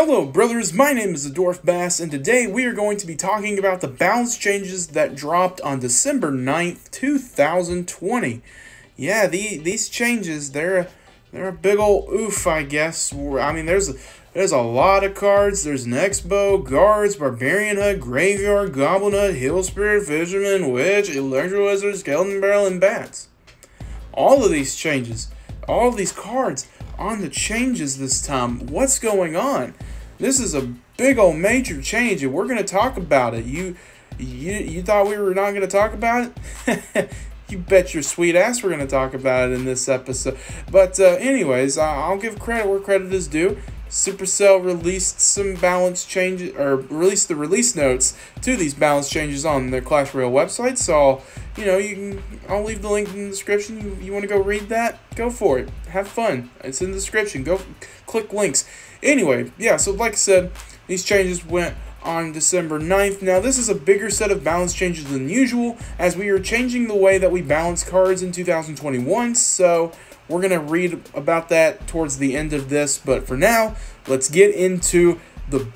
Hello brothers, my name is DwarfBass, and today we are going to be talking about the balance changes that dropped on December 9th, 2020. Yeah, these changes, they're a big ol' oof, I guess. I mean, there's a lot of cards. There's an Expo, Guards, Barbarian Hut, Graveyard, Goblin Hut, Hill Spirit, Fisherman, Witch, Electro Wizard, Skeleton Barrel, and Bats. All of these changes, all of these cards on the changes this time. What's going on? This is a big old major change, and we're going to talk about it. You thought we were not going to talk about it? You bet your sweet ass we're going to talk about it in this episode. But anyways, I'll give credit where credit is due. Supercell released some balance changes, or released the release notes to these balance changes on their clashroyale website. So, I'll leave the link in the description. You want to go read that? Go for it. Have fun. It's in the description. Go click links. Anyway, yeah, so like I said, these changes went on December 9th. Now, this is a bigger set of balance changes than usual, as we are changing the way that we balance cards in 2021, so we're going to read about that towards the end of this, but for now, let's get into the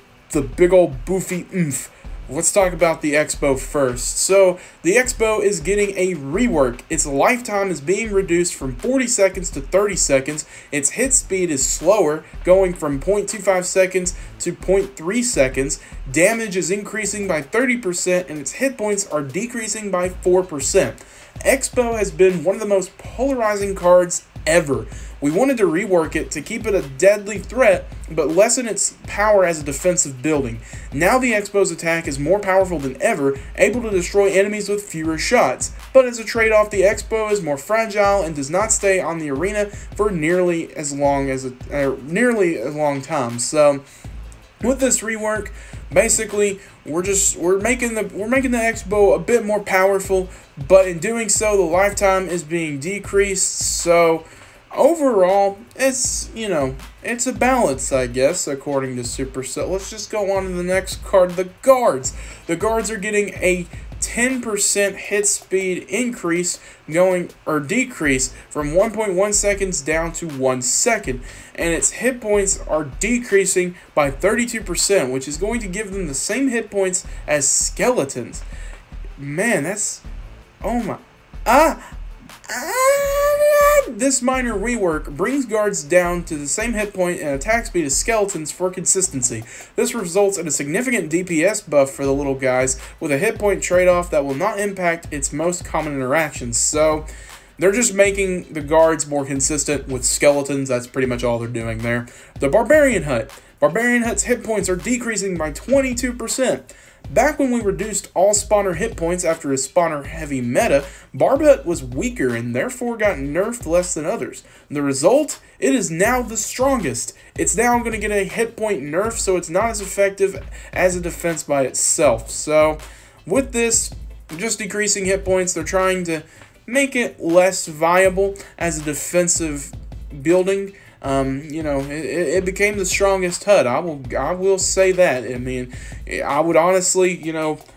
big old boofy oomph. Let's talk about the Expo first. So, the Expo is getting a rework. Its lifetime is being reduced from 40 seconds to 30 seconds. Its hit speed is slower, going from 0.25 seconds to 0.3 seconds. Damage is increasing by 30%, and its hit points are decreasing by 4%. Expo has been one of the most polarizing cards ever. We wanted to rework it to keep it a deadly threat, but lessen its power as a defensive building. Now the Expo's attack is more powerful than ever, able to destroy enemies with fewer shots. But as a trade-off, the Expo is more fragile and does not stay on the arena for nearly as long time. So, with this rework, basically, we're making the Expo a bit more powerful, but in doing so, the lifetime is being decreased. So overall, it's a balance, I guess, according to Supercell. Let's just go on to the next card, the Guards. The Guards are getting a 10% hit speed increase decrease from 1.1 seconds down to 1 second, and its hit points are decreasing by 32%, which is going to give them the same hit points as skeletons. Man, that's this minor rework brings guards down to the same hit point and attack speed as skeletons for consistency. This results in a significant DPS buff for the little guys, with a hit point trade-off that will not impact its most common interactions. So, they're just making the guards more consistent with skeletons. That's pretty much all they're doing there. The Barbarian Hut. Barbarian Hut's hit points are decreasing by 22%. Back when we reduced all spawner hit points after a spawner-heavy meta, Barb Hut was weaker and therefore got nerfed less than others. The result? It is now the strongest. It's now going to get a hit point nerf, so it's not as effective as a defense by itself. So, with this, just decreasing hit points, they're trying to make it less viable as a defensive building. It became the strongest HUD. I will say that. I mean, I would honestly,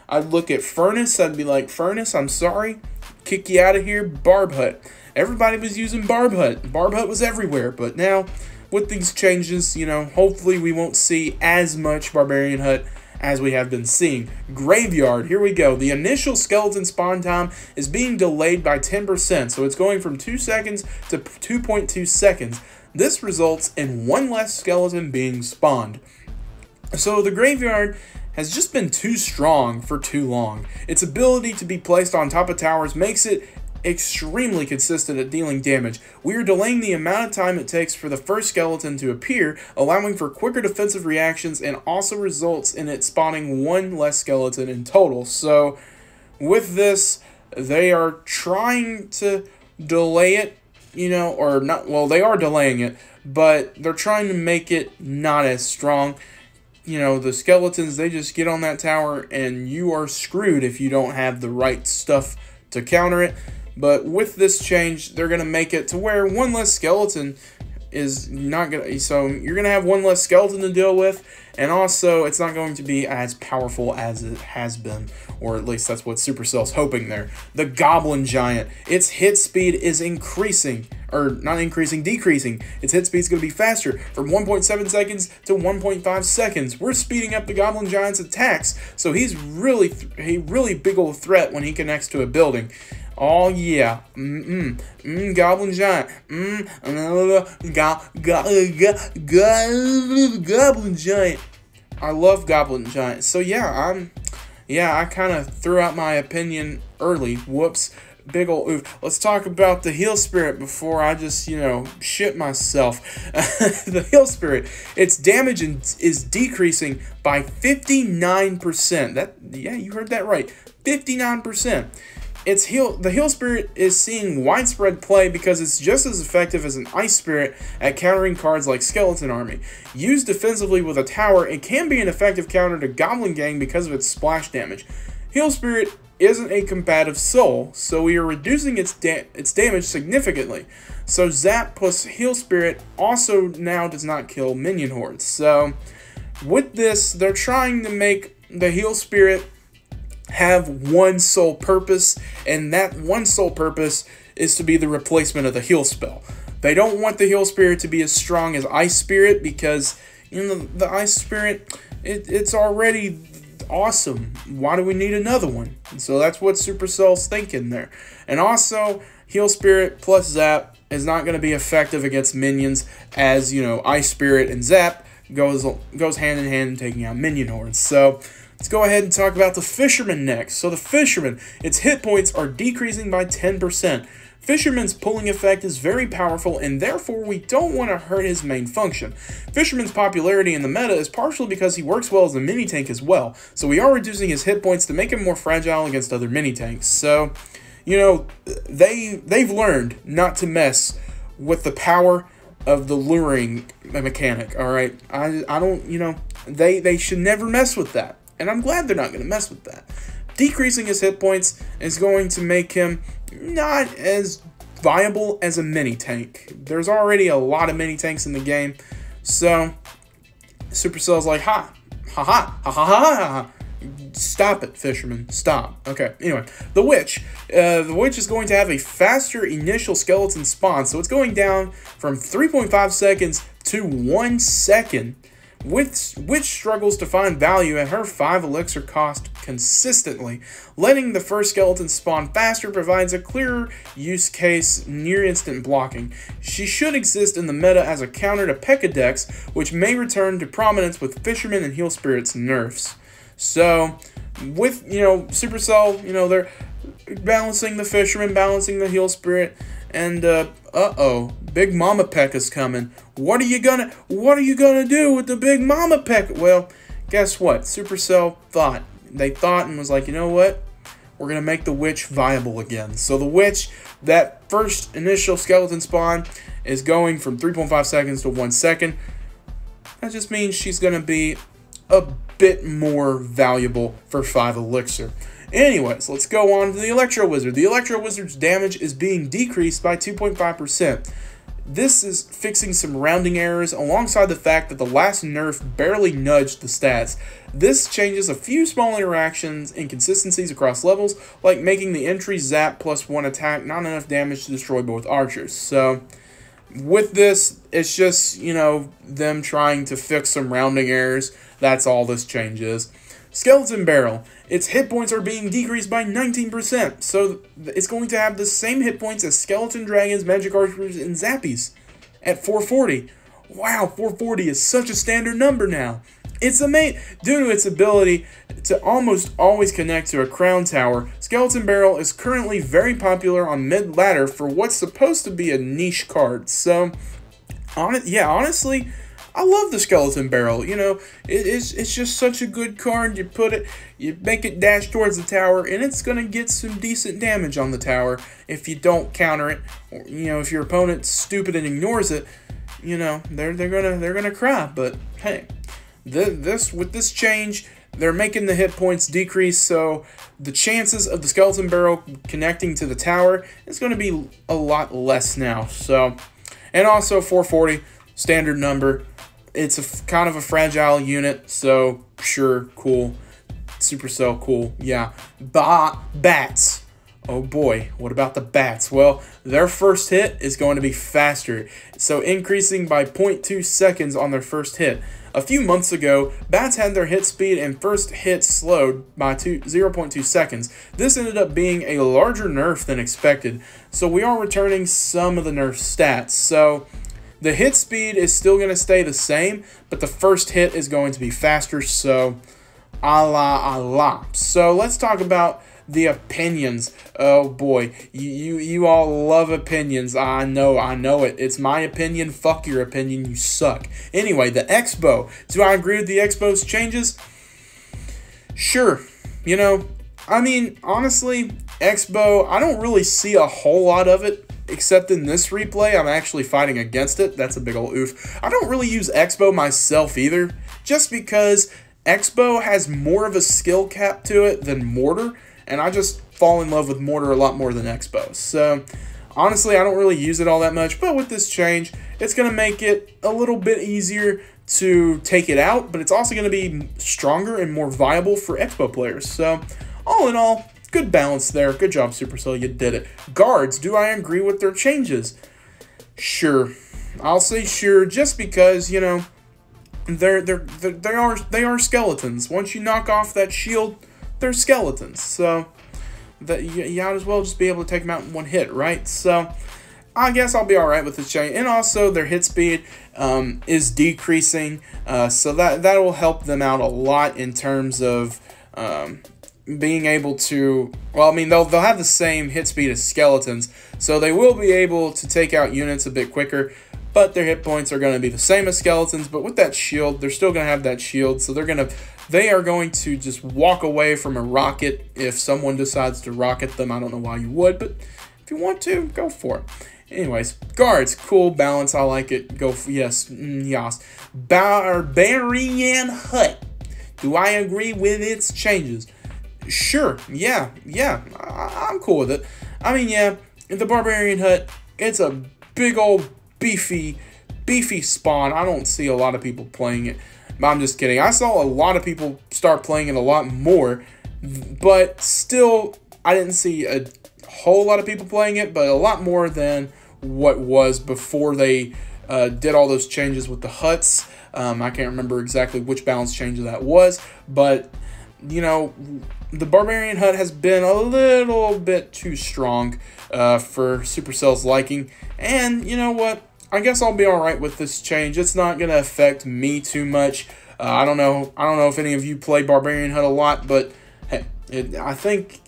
I'd look at Furnace. I'd be like, Furnace, I'm sorry, kick you out of here. Barb Hut. Everybody was using Barb Hut. Barb Hut was everywhere. But now, with these changes, hopefully we won't see as much Barbarian Hut as we have been seeing. Graveyard, here we go. The initial skeleton spawn time is being delayed by 10%, so it's going from 2 seconds to 2.2 seconds. This results in one less skeleton being spawned. So the Graveyard has just been too strong for too long. Its ability to be placed on top of towers makes it extremely consistent at dealing damage. We are delaying the amount of time it takes for the first skeleton to appear, allowing for quicker defensive reactions, and also results in it spawning one less skeleton in total. So with this, they are trying to delay it, or not, well, they are delaying it, but they're trying to make it not as strong. The skeletons, they just get on that tower and you are screwed if you don't have the right stuff to counter it. But with this change, they're going to make it to where one less skeleton is not gonna. So you're gonna have one less skeleton to deal with, and also it's not going to be as powerful as it has been, or at least that's what Supercell's hoping there. The Goblin Giant, its hit speed is increasing, or not increasing, decreasing. Its hit speed is going to be faster from 1.7 seconds to 1.5 seconds. We're speeding up the Goblin Giant's attacks, so he's really big old threat when he connects to a building. Oh yeah, Goblin Giant, Goblin Giant. I love Goblin Giant. So yeah, I kind of threw out my opinion early. Whoops, big ol' oof. Let's talk about the Heal Spirit before I just, shit myself. The Heal Spirit, its damage is decreasing by 59%. Yeah, you heard that right, 59%. The Heal Spirit is seeing widespread play because it's just as effective as an Ice Spirit at countering cards like Skeleton Army. Used defensively with a tower, it can be an effective counter to Goblin Gang because of its splash damage. Heal Spirit isn't a combative soul, so we are reducing its damage significantly. So Zap plus Heal Spirit also now does not kill minion hordes. So with this, they're trying to make the Heal Spirit have one sole purpose, and that one sole purpose is to be the replacement of the heal spell. They don't want the Heal Spirit to be as strong as Ice Spirit because, the Ice Spirit, it's already awesome. Why do we need another one? And so that's what Supercell's thinking there. And also, Heal Spirit plus Zap is not going to be effective against minions as, Ice Spirit and Zap goes hand in hand in taking out minion hordes. So let's go ahead and talk about the Fisherman next. So the Fisherman, its hit points are decreasing by 10%. Fisherman's pulling effect is very powerful, and therefore we don't want to hurt his main function. Fisherman's popularity in the meta is partially because he works well as a mini-tank as well, so we are reducing his hit points to make him more fragile against other mini-tanks. So, they've learned not to mess with the power of the luring mechanic, alright? I don't, they should never mess with that. And I'm glad they're not going to mess with that. Decreasing his hit points is going to make him not as viable as a mini-tank. There's already a lot of mini-tanks in the game. So, Supercell's like, ha ha ha ha ha ha. Stop it, Fisherman. Stop. Okay, anyway. The Witch. The Witch is going to have a faster initial skeleton spawn. So it's going down from 3.5 seconds to 1 second. Witch struggles to find value at her 5 elixir cost consistently. Letting the first skeleton spawn faster provides a clearer use case near instant blocking. She should exist in the meta as a counter to P.E.K.K.A. decks, which may return to prominence with Fisherman and Heal Spirit's nerfs. So, with, Supercell, they're balancing the Fisherman, balancing the Heal Spirit, and, Big Mama P.E.K.K.A's coming. What are you gonna do with the Big Mama P.E.K.K.A? Well, guess what? Supercell thought and was like, you know what? We're gonna make the Witch viable again. So the Witch, that first initial skeleton spawn is going from 3.5 seconds to 1 second. That just means she's gonna be a bit more valuable for 5 elixir. Anyways, let's go on to the Electro Wizard. The Electro Wizard's damage is being decreased by 2.5%. This is fixing some rounding errors alongside the fact that the last nerf barely nudged the stats. This changes a few small interactions and inconsistencies across levels, like making the entry Zap plus 1 attack not enough damage to destroy both archers. So, with this, it's just, them trying to fix some rounding errors. That's all this change is. Skeleton Barrel. Its hit points are being decreased by 19%, so it's going to have the same hit points as Skeleton Dragons, Magic Archers, and Zappies at 440. Wow, 440 is such a standard number now. It's amazing. Due to its ability to almost always connect to a crown tower, Skeleton Barrel is currently very popular on mid-ladder for what's supposed to be a niche card. So, honestly, I love the Skeleton Barrel. It's just such a good card. You make it dash towards the tower, and it's gonna get some decent damage on the tower if you don't counter it. Or, if your opponent's stupid and ignores it, they're gonna cry. But hey, with this change, they're making the hit points decrease, so the chances of the Skeleton Barrel connecting to the tower is gonna be a lot less now. So, And also 440, standard number. It's a kind of a fragile unit, so sure, cool. Supercell, cool, yeah. Bats. Oh boy, what about the bats? Well, their first hit is going to be faster, so increasing by 0.2 seconds on their first hit. A few months ago, bats had their hit speed and first hit slowed by 0.2 seconds. This ended up being a larger nerf than expected, so we are returning some of the nerf stats. So the hit speed is still going to stay the same, but the first hit is going to be faster, so Allah. So let's talk about the opinions. Oh boy, you all love opinions. I know it. It's my opinion. Fuck your opinion. You suck. Anyway, the Expo. Do I agree with the Expo's changes? Sure. You know, I mean, honestly, Expo, I don't really see a whole lot of it, except in this replay. I'm actually fighting against it. That's a big old oof. I don't really use Expo myself either, just because Expo has more of a skill cap to it than Mortar, and I just fall in love with Mortar a lot more than Expo. So, honestly, I don't really use it all that much, but with this change, it's going to make it a little bit easier to take it out, but it's also going to be stronger and more viable for Expo players. So, all in all, good balance there. Good job, Supercell. You did it. Guards, do I agree with their changes? Sure. I'll say sure, just because, you know, they are skeletons. Once you knock off that shield, they're skeletons, so that you might as well just be able to take them out in one hit, right? So I guess I'll be alright with this change. And also their hit speed is decreasing, so that will help them out a lot in terms of being able to, well, I mean, they'll have the same hit speed as skeletons, so they will be able to take out units a bit quicker, but their hit points are going to be the same as skeletons. But with that shield, they're still going to have that shield, so they are going to just walk away from a rocket if someone decides to rocket them. I don't know why you would, but if you want to, go for it. Anyways, guards, cool balance. I like it. Go for, yes. Barbarian hut. Do I agree with its changes? Sure. Yeah. I'm cool with it. I mean, yeah, the Barbarian hut, it's a big old beefy spawn. I don't see a lot of people playing it. I'm just kidding. I saw a lot of people start playing it a lot more, but still, I didn't see a whole lot of people playing it, but a lot more than what was before they did all those changes with the huts. I can't remember exactly which balance change that was, but, you know, the Barbarian hut has been a little bit too strong for Supercell's liking, and you know what? I guess I'll be alright with this change. It's not going to affect me too much. I don't know if any of you play Barbarian Hut a lot, but hey, I think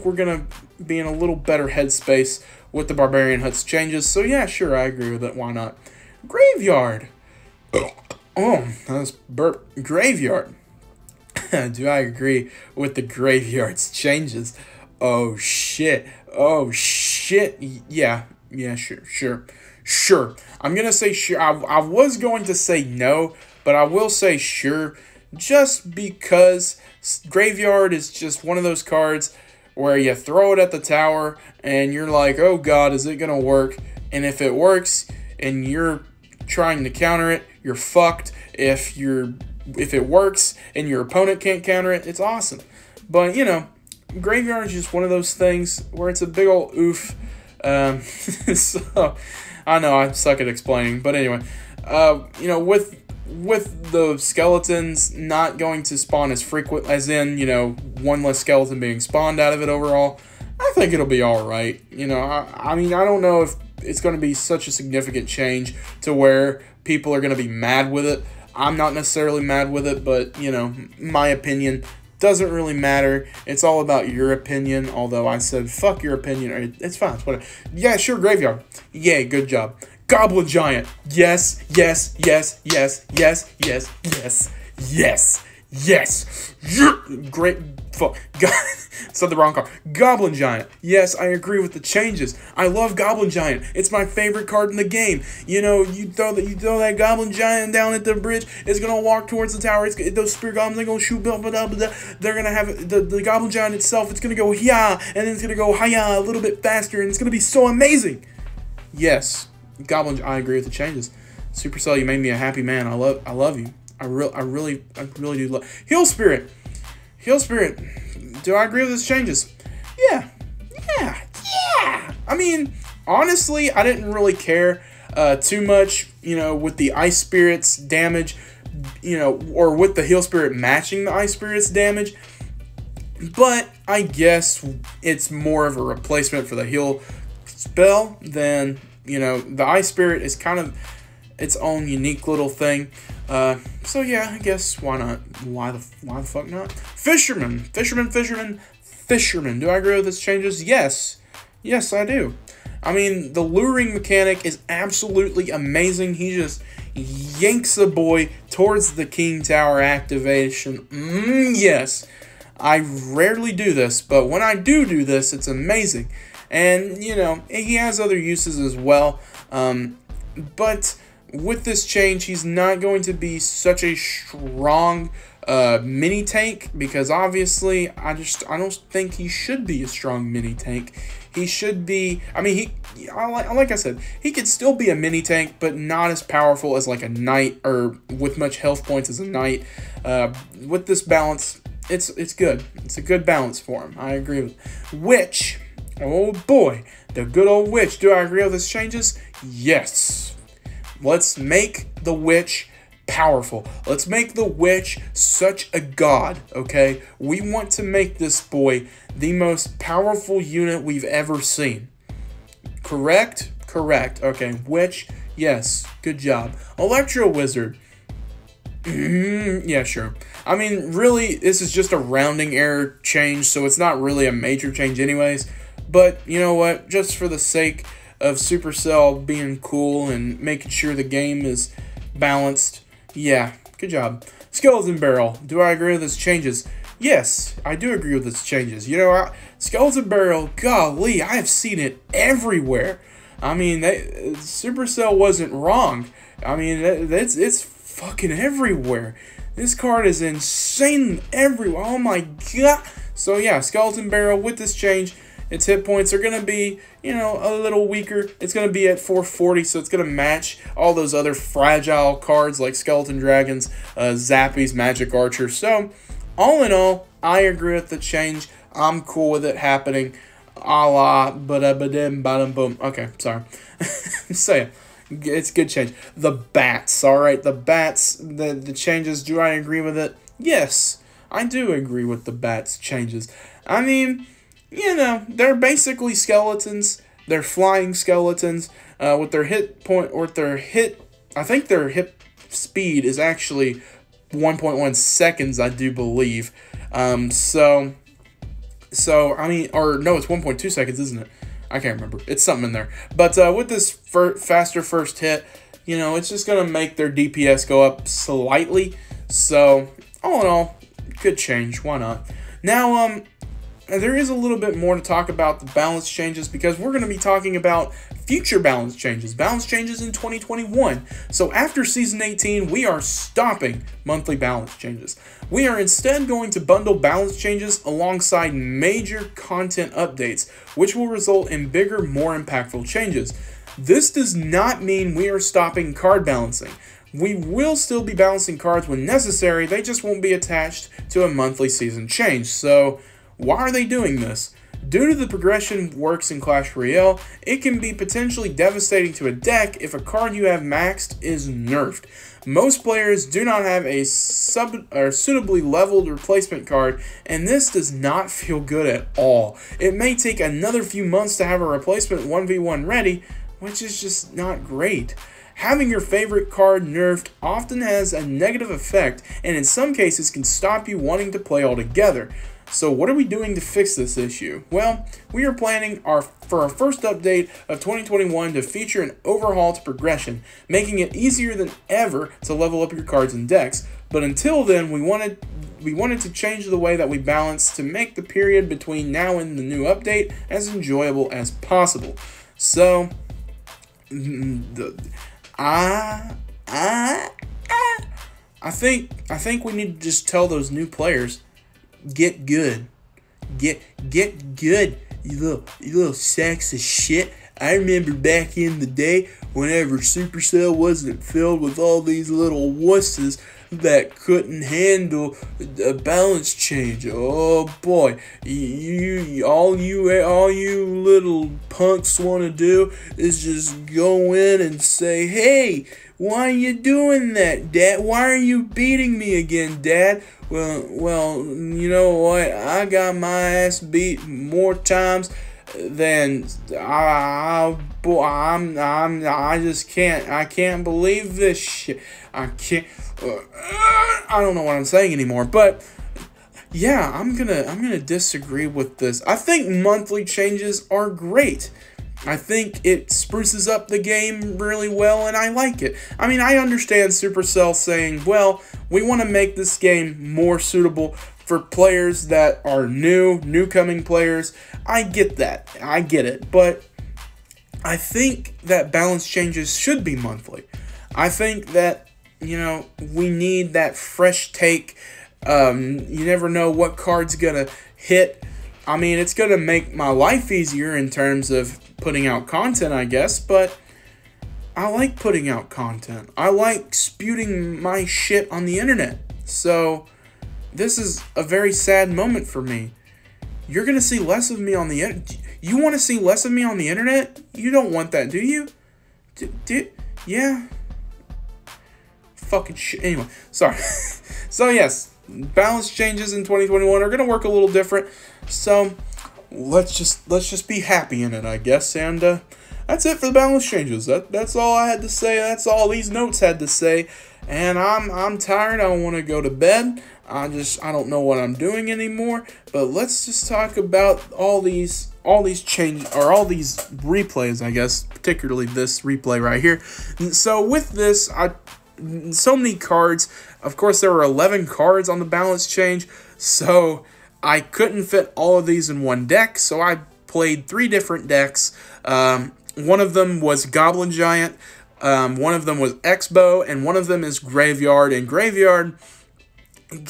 we're going to be in a little better headspace with the Barbarian Hut's changes. So yeah, sure, I agree with it. Why not? Graveyard. Oh, that was burp. Graveyard. Do I agree with the Graveyard's changes? Oh shit. Yeah, sure. I'm going to say sure. I was going to say no, but I will say sure, just because Graveyard is just one of those cards where you throw it at the tower and you're like, oh god, is it going to work? And if it works and you're trying to counter it, you're fucked. If it works and your opponent can't counter it, it's awesome. But, you know, Graveyard is just one of those things where it's a big old oof. So I know I suck at explaining, but anyway, you know, with the skeletons not going to spawn as frequent, as in, you know, one less skeleton being spawned out of it overall, I think it'll be all right. You know, I mean, I don't know if it's going to be such a significant change to where people are going to be mad with it. I'm not necessarily mad with it, but, you know, my opinion doesn't really matter. It's all about your opinion, although I said fuck your opinion. It's fine. It's whatever. Yeah, sure, Graveyard. Yay, good job. Goblin Giant. Yes. Great. Fuck. Said the wrong card. Goblin Giant. Yes, I agree with the changes. I love Goblin Giant. It's my favorite card in the game. You know, you throw that Goblin Giant down at the bridge. It's gonna walk towards the tower. Those spear goblins are gonna shoot. They're gonna have the Goblin Giant itself. It's gonna go yeah, and then it's gonna go hiya a little bit faster, and it's gonna be so amazing. Yes. Goblin, I agree with the changes. Supercell, you made me a happy man. I love you. I really do love Heal Spirit. Heal Spirit. Do I agree with his changes? Yeah. I mean, honestly, I didn't really care too much, you know, with the Ice Spirit's damage, you know, or with the Heal Spirit matching the Ice Spirit's damage. But I guess it's more of a replacement for the heal spell than, you know, the Ice Spirit is kind of its own unique little thing. So yeah, I guess why not? Why the fuck not? Fisherman. Do I agree with his changes? Yes, I do. I mean, the luring mechanic is absolutely amazing. He just yanks the boy towards the King Tower activation. Yes. I rarely do this, but when I do this, it's amazing. And, you know, he has other uses as well. But with this change, he's not going to be such a strong mini tank, because obviously I don't think he should be a strong mini tank. He should be, I mean, like I said, he could still be a mini tank, but not as powerful as like a knight, or with much health points as a knight. With this balance, it's good. It's a good balance for him. I agree with Witch. Oh boy, the good old Witch. Do I agree with his changes? Yes. Let's make the Witch powerful. Let's make the Witch such a god, okay? We want to make this boy the most powerful unit we've ever seen. Correct? Correct. Okay, Witch, yes. Good job. Electro Wizard. Yeah, sure. I mean, really, this is just a rounding error change, so it's not really a major change anyways. But, you know what? Just for the sake of Supercell being cool and making sure the game is balanced, yeah, good job. Skeleton Barrel. Do I agree with his changes? Yes, I do agree with his changes. You know, Skeleton Barrel, golly, I have seen it everywhere. I mean, Supercell wasn't wrong. I mean, it's fucking everywhere. This card is insane everywhere. Oh my god. So yeah, Skeleton Barrel with this change, its hit points are going to be, you know, a little weaker. It's going to be at 440, so it's going to match all those other fragile cards like Skeleton Dragons, Zappies, Magic Archer. So, all in all, I agree with the change. I'm cool with it happening. A la, boom. Okay, sorry. So yeah, it's good change. The bats, alright, the bats, the changes, do I agree with it? Yes, I do agree with the bats changes. I mean, you know, they're basically skeletons. They're flying skeletons with their hit point, or their hit, I think their hit speed is actually 1.1 seconds, I do believe. So, I mean, or no, it's 1.2 seconds, isn't it? I can't remember. It's something in there. But with this faster first hit, you know, it's just going to make their DPS go up slightly. So, all in all, good change. Why not? Now, there is a little bit more to talk about the balance changes, because we're going to be talking about future balance changes in 2021. So after Season 18, we are stopping monthly balance changes. We are instead going to bundle balance changes alongside major content updates, which will result in bigger, more impactful changes. This does not mean we are stopping card balancing. We will still be balancing cards when necessary, they just won't be attached to a monthly season change. So, why are they doing this? Due to the progression works in Clash Royale, it can be potentially devastating to a deck if a card you have maxed is nerfed. Most players do not have a suitably leveled replacement card, and this does not feel good at all. It may take another few months to have a replacement 1v1 ready, which is just not great. Having your favorite card nerfed often has a negative effect, and in some cases can stop you wanting to play altogether. So what are we doing to fix this issue? Well, we are planning for our first update of 2021 to feature an overhaul to progression, making it easier than ever to level up your cards and decks. But until then, we wanted to change the way that we balance to make the period between now and the new update as enjoyable as possible. So, I think we need to just tell those new players, get good. Get good, you little sacks of shit. I remember back in the day whenever Supercell wasn't filled with all these little wusses that couldn't handle a balance change. Oh boy, all you little punks want to do is just go in and say, hey, why are you doing that, Dad? Why are you beating me again, Dad? Well, you know what? I got my ass beat more times than I just can't. I can't believe this shit. I can't. I don't know what I'm saying anymore, but yeah, I'm gonna disagree with this. I think monthly changes are great. I think it spruces up the game really well, and I like it. I mean, I understand Supercell saying, well, we want to make this game more suitable for players that are new-coming players. I get that. I get it. But I think that balance changes should be monthly. I think that, you know, we need that fresh take. You never know what card's going to hit. I mean, it's going to make my life easier in terms of putting out content, I guess, but I like putting out content. I like spewing my shit on the internet. So this is a very sad moment for me. You're going to see less of me on the internet. You want to see less of me on the internet? You don't want that, do you? Yeah. Fucking shit. Anyway, sorry. So yes, balance changes in 2021 are going to work a little different. So let's just be happy in it, I guess. And that's it for the balance changes. That's all I had to say. That's all these notes had to say. And I'm tired. I want to go to bed. I don't know what I'm doing anymore. But let's just talk about all these changes, or all these replays, I guess, particularly this replay right here. So with this, so many cards. Of course, there were 11 cards on the balance change. So I couldn't fit all of these in one deck, so I played 3 different decks. One of them was Goblin Giant, one of them was X-Bow, and one of them is Graveyard. And Graveyard,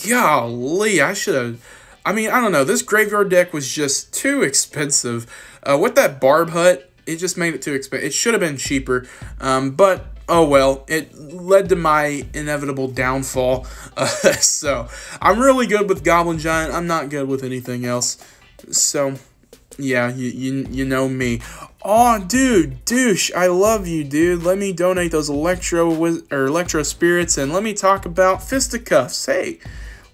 golly, I don't know, this Graveyard deck was just too expensive. With that Barb Hut, it just made it too expensive. It should have been cheaper, but oh well, it led to my inevitable downfall. So, I'm really good with Goblin Giant. I'm not good with anything else. So, yeah, you know me. Oh, dude, douche, I love you, dude. Let me donate those Electro Spirits, and let me talk about Fisticuffs. Hey,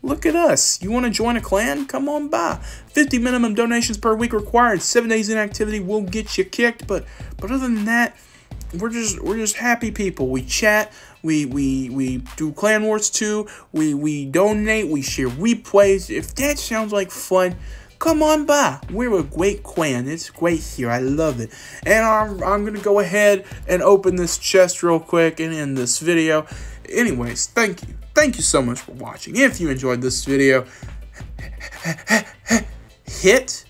look at us. You want to join a clan? Come on by. 50 minimum donations per week required. 7 days inactivity will get you kicked. But other than that, we're just happy people. We chat, we do Clan Wars 2, we donate, we share replays. If that sounds like fun, come on by. We're a great clan. It's great here. I love it. And I'm gonna go ahead and open this chest real quick and end this video. Anyways, thank you so much for watching. If you enjoyed this video, hit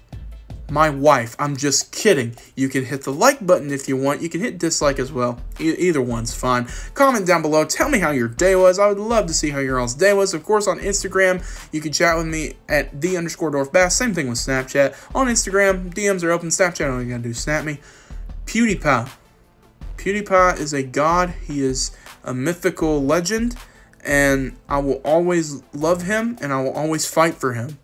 my wife. I'm just kidding. You can hit the like button if you want. You can hit dislike as well. Either one's fine. Comment down below. Tell me how your day was. I would love to see how your all's day was. Of course, on Instagram, you can chat with me at @the_DwarfBass. Same thing with Snapchat. On Instagram, DMs are open. Snapchat, all you gotta do is snap me. PewDiePie. PewDiePie is a god. He is a mythical legend, and I will always love him, and I will always fight for him.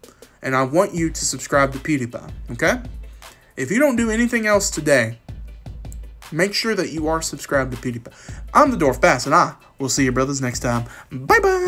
And I want you to subscribe to PewDiePie, okay? If you don't do anything else today, make sure that you are subscribed to PewDiePie. I'm the DwarfBass, and I will see you brothers next time. Bye-bye!